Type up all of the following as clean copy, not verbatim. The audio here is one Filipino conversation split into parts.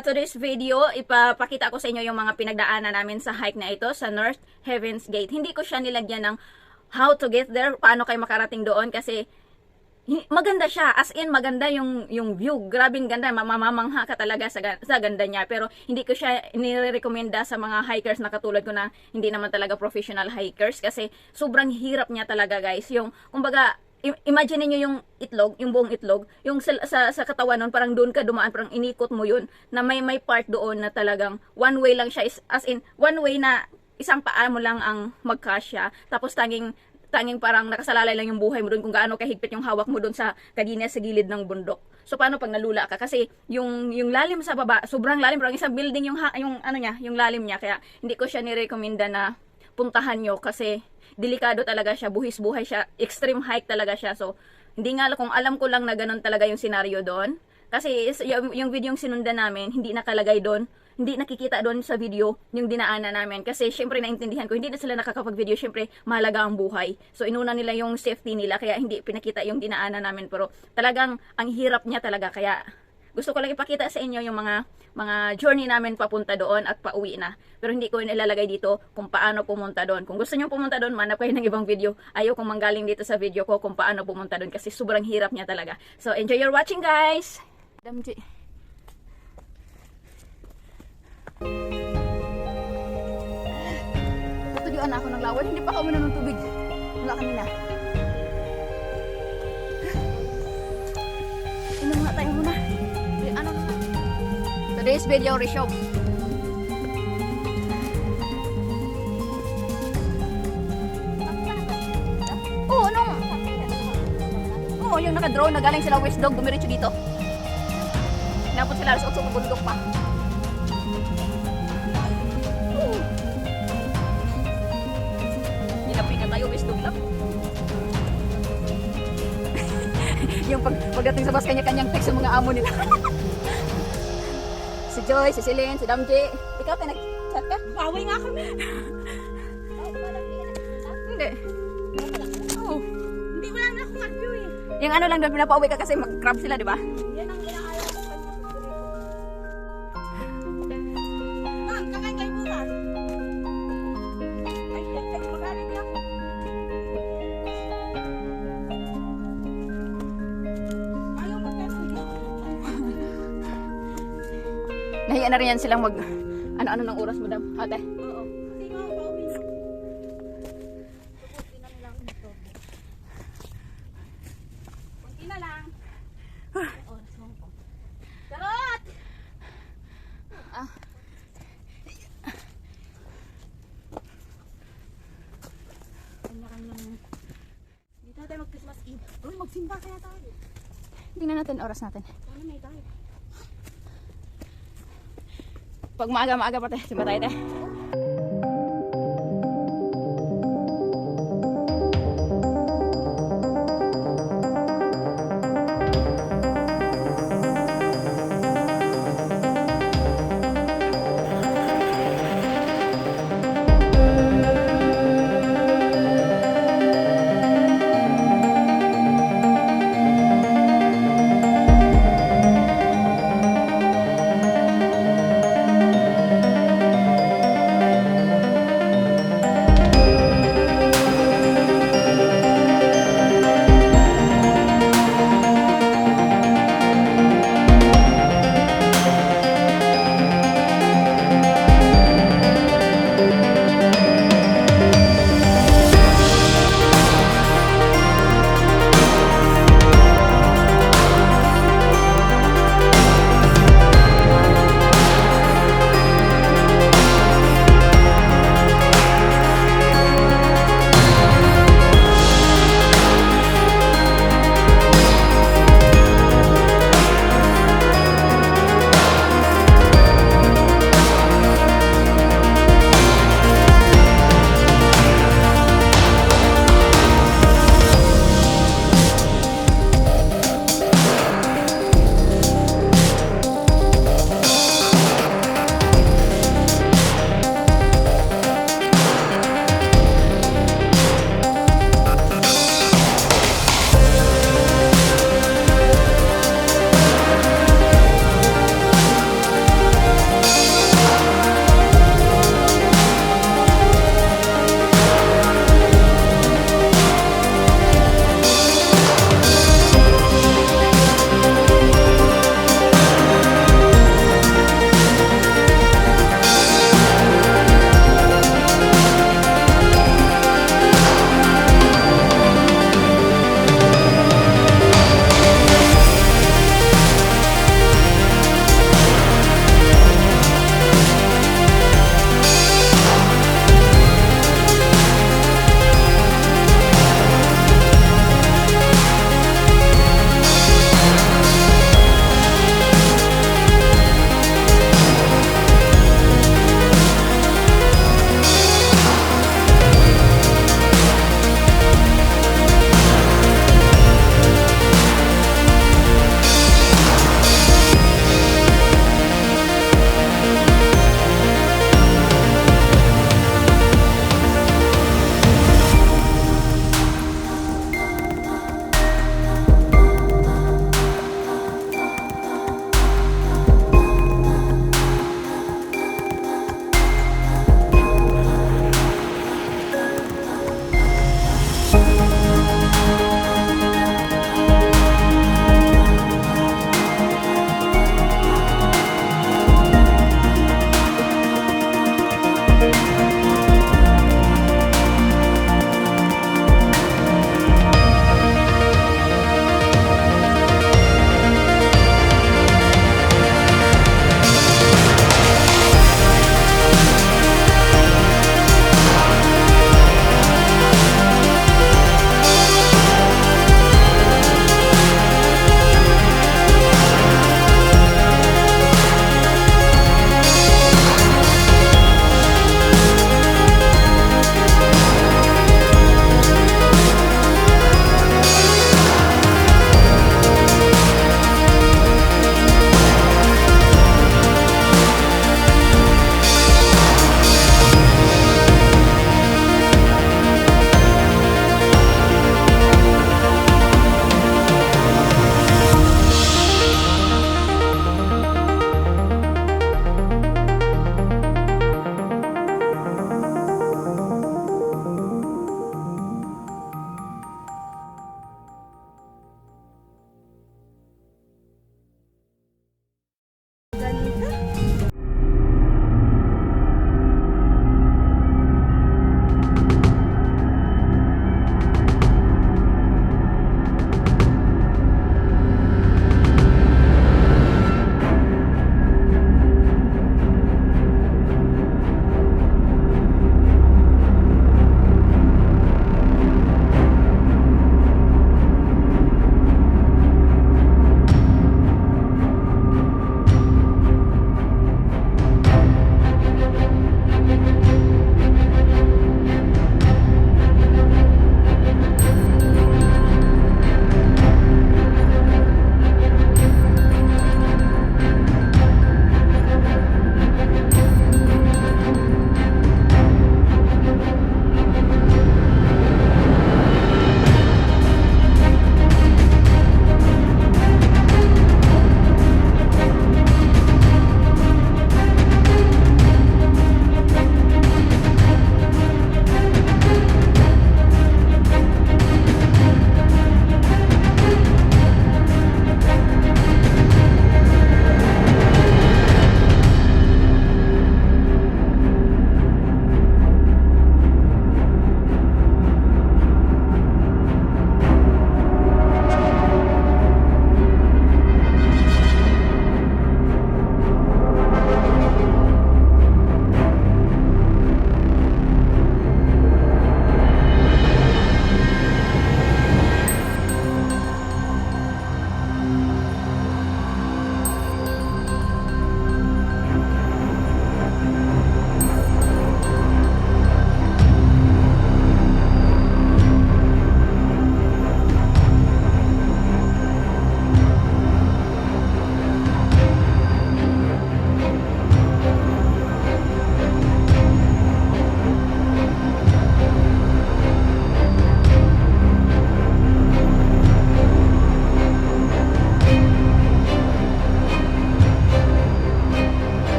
today's video, ipapakita ko sa inyo yung mga pinagdaanan namin sa hike na ito sa North Heaven's Gate. Hindi ko siya nilagyan ng how to get there, paano kayo makarating doon kasi maganda siya, as in maganda yung view, grabing ganda, mamamangha ka talaga sa ganda niya, pero hindi ko siya nirekomenda sa mga hikers na katulad ko na hindi naman talaga professional hikers kasi sobrang hirap niya talaga guys, yung kumbaga imagine niyo yung itlog, yung buong itlog, yung sa katawan nun, parang doon ka dumaan, parang inikot mo yun, na may part doon na talagang one way lang siya, as in, one way na isang paa mo lang ang magkasya, tapos tanging parang nakasalalay lang yung buhay mo doon kung gaano kahigpit yung hawak mo doon sa kadina sa gilid ng bundok. So paano pag nalula ka? Kasi yung lalim sa baba, sobrang lalim, parang isang building yung ano niya, yung lalim niya, kaya hindi ko siya nirekomenda na puntahan nyo kasi delikado talaga siya, buhis-buhay siya, extreme hike talaga siya. So, hindi nga kung alam ko lang na ganun talaga yung scenario doon. Kasi yung video yung sinundan namin, hindi nakalagay doon, hindi nakikita doon sa video yung dinaanan namin. Kasi syempre naintindihan ko, hindi na sila nakakapag-video, syempre mahalaga ang buhay. So, inuna nila yung safety nila, kaya hindi pinakita yung dinaanan namin. Pero talagang ang hirap niya talaga, kaya gusto ko lang ipakita sa inyo yung mga journey namin papunta doon at pauwi na. Pero hindi ko ilalagay dito kung paano pumunta doon. Kung gusto niyo pumunta doon, manap kayo ng ibang video. Ayaw kong manggaling dito sa video ko kung paano pumunta doon kasi sobrang hirap niya talaga. So, enjoy your watching guys! Damji. Natudyuan na ako ng lawal. Hindi pa ako muna ng tubig. Wala kanina. Inom nga tayo muna. Ano na? Today's video reshow. Oo, yung naka-drone na galing sila West Dog, dumiretso dito. Inapot sila sa utsong bundok pa. Ginapin na tayo, West Dog lang. Yung pagdating sa bus, kanya-kanyang text sa mga amo nila. Si Joy, si Celine, si Damji. Ikaw, pinag-chat ka? Baway nga kami. Hindi. Oo. Hindi, wala na akong adyo eh. Yung ano lang doon, pinapauwi ka kasi mag-crab sila, di ba? Yan ang inaayaw ko sa kanya. Ma'am, kakain kayo bukas. Ay, magalit na ako. Ayaw magkasuyo. Nahiya na rin yan silang mag... Ano-ano ng oras, madam? Ate? Oo. Kasi nga, baway na. Subuti na lang ito. Kunti na lang. Oras mo po. Charot! Ah. Kanya-kanyang... Dito tayo mag-Christmas Eve. Uy, magsimba kaya tayo. Tingnan natin oras natin. Ano may tayo? Pag maaga-maaga pa tayo, simba tayo tayo.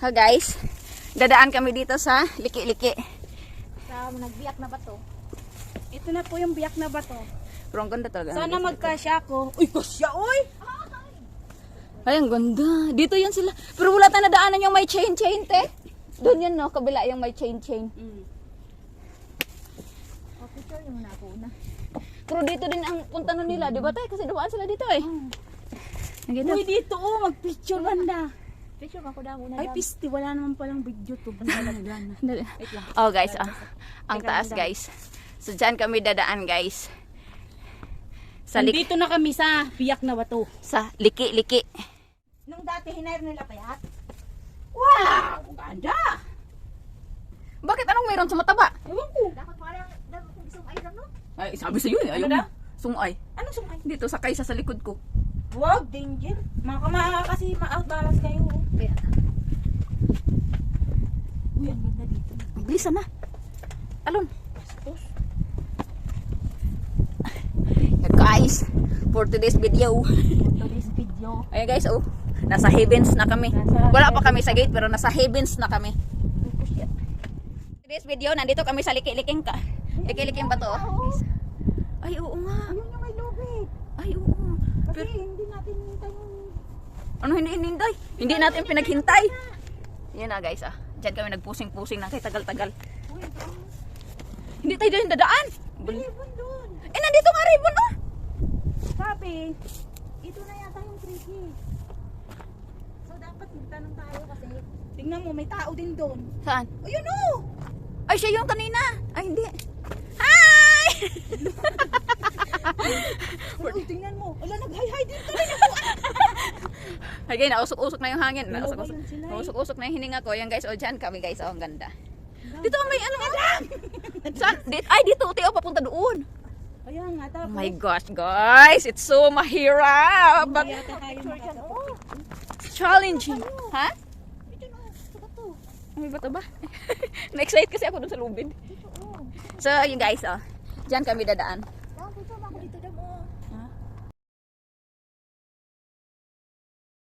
Ha guys, dadaan kami dito sa liki-liki. Sa nagbiyak na bato. Ito na po yung biyak na bato. Pero ang ganda talaga. Sana magkasya ako. Uy, kasya, oy! Ay, ang ganda. Dito yan sila. Pero wala tayong nadaanan yung may chain-chain, te. Doon yan, no? Kabila yung may chain-chain. O, picture yung muna ako na. Pero dito din ang punta nun nila, di ba, te? Kasi dumaan sila dito, eh. Nandito. Uy, dito, oh, magpicture banda. Picture ako daw muna. Ay, pisti, wala naman palang video to. Balaglan. Dali. Wait lang. Oh, guys, ang taas, guys. So, dyan kami dadaan, guys. Sa Dito na kami sa biyak na bato. sa liki-liki. Nung dati hinair nila payat. Wow! Ang ganda! Bakit anong mayroon sa mataba? Ewan ko. Dapat parang, dapat kung isang item, no? Ay, sabi sa'yo, eh. Ayaw Ano mo. Sungay. Ano sumay? Dito, sakay sa likod ko. Wow, danger. Mga kasi ma-outbalance kayo. Kaya na. Uy, ang ganda dito. Bilisan na. Alon. Bastos. Yeah, guys, for today's video. Today's video. Ayan guys, oh. Nasa heavens na kami. Wala pa kami sa gate, pero nasa heavens na kami. Today's video, nandito kami sa liki-liking ka. Liki-liking ba to? Ay, oo nga. Ayun yung may lubid. Ay, oo. Kasi hindi natin hintay yung... Ano hindi hinintay? Hindi natin pinaghintay. Yan na guys, Diyan kami nagpusing-pusing na kay tagal-tagal. Uy, Hindi tayo dyan dadaan. ibon doon. Eh, nandito nga ribbon, oh. Sabi, ito na yata yung tricky. So, dapat magtanong tayo kasi tingnan mo, may tao din doon. Saan? Ayun o! Ay, siya yung kanina. Ay, hindi. Hi! Uy, tingnan mo. Ala, nag-hi-hi din talaga. Ay, guys, nausok-usok na yung hangin. Dalawa Nausok-usok. yun sila, eh. Nausok-usok na yung hininga ko. Yan guys, o dyan kami guys. Oh, ang ganda. Dito may ano. Saan? Ay, dito. Tiyo, papunta doon. Kaya nga, Oh tapos. my gosh, guys. It's so mahirap. But Hindi yata tayo makakapag. challenging. Ha? Ito na, ito ba to? May bato ba? Na-excite kasi ako dun sa lubid. Ito, oh. So, yun guys, Diyan kami dadaan. Dapat picture ako dito daw mo.